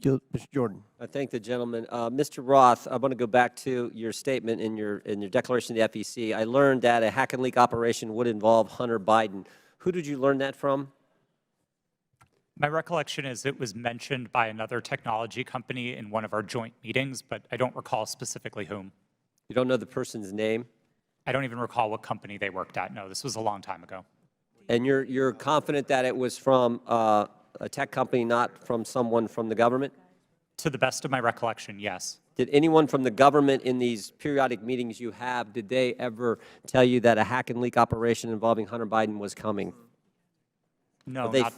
Mr. Jordan. I thank the gentleman. Mr. Roth, I want to go back to your statement in your declaration to the FEC. I learned that a hack and leak operation would involve Hunter Biden. Who did you learn that from? My recollection is it was mentioned by another technology company in one of our joint meetings, but I don't recall specifically whom. You don't know the person's name? I don't even recall what company they worked at. No, this was a long time ago. And you're confident that it was from a tech company, not from someone from the government? To the best of my recollection, yes. Did anyone from the government in these periodic meetings you have, did they ever tell you that a hack and leak operation involving Hunter Biden was coming? No, not.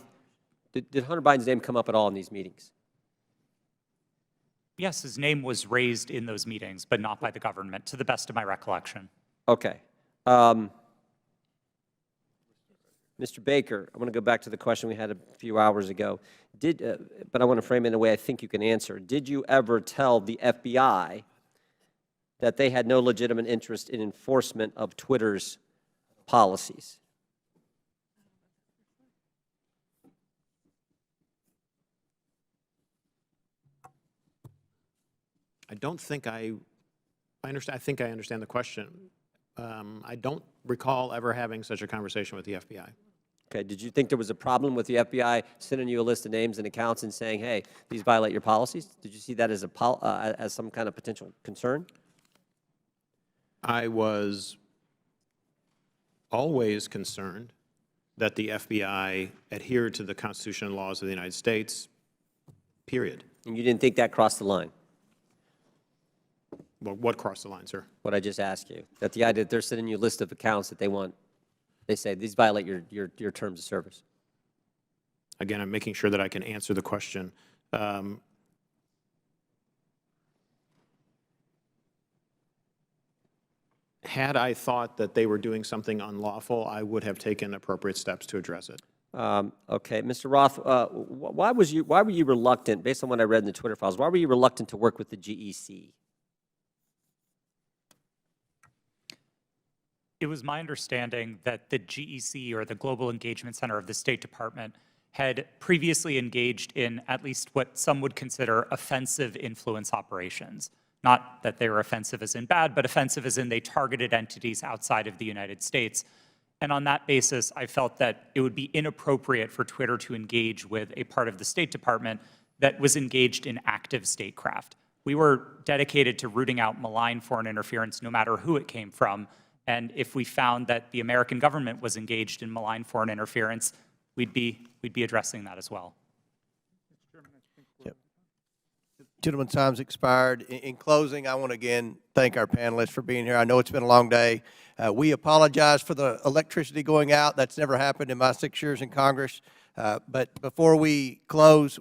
Did Hunter Biden's name come up at all in these meetings? Yes, his name was raised in those meetings, but not by the government, to the best of my recollection. Okay. Mr. Baker, I want to go back to the question we had a few hours ago. But I want to frame it in a way I think you can answer. Did you ever tell the FBI that they had no legitimate interest in enforcement of Twitter's policies? I don't think I understand. I think I understand the question. I don't recall ever having such a conversation with the FBI. Okay. Did you think there was a problem with the FBI sending you a list of names and accounts and saying, hey, these violate your policies? Did you see that as as some kind of potential concern? I was always concerned that the FBI adhered to the Constitution and laws of the United States, period. And you didn't think that crossed the line? Well, what crossed the line, sir? What I just asked you, that the idea that they're sending you a list of accounts that they say these violate your terms of service. Again, I'm making sure that I can answer the question. Had I thought that they were doing something unlawful, I would have taken appropriate steps to address it. Okay, Mr. Roth, why were you reluctant, based on what I read in the Twitter files, why were you reluctant to work with the GEC? It was my understanding that the GEC, or the Global Engagement Center of the State Department, had previously engaged in at least what some would consider offensive influence operations. Not that they were offensive as in bad, but offensive as in they targeted entities outside of the United States. And on that basis, I felt that it would be inappropriate for Twitter to engage with a part of the State Department that was engaged in active statecraft. We were dedicated to rooting out malign foreign interference, no matter who it came from. And if we found that the American government was engaged in malign foreign interference, we'd be addressing that as well. Yep. Gentlemen's time's expired. In closing, I want to again thank our panelists for being here. I know it's been a long day. We apologize for the electricity going out. That's never happened in my 6 years in Congress. But before we close,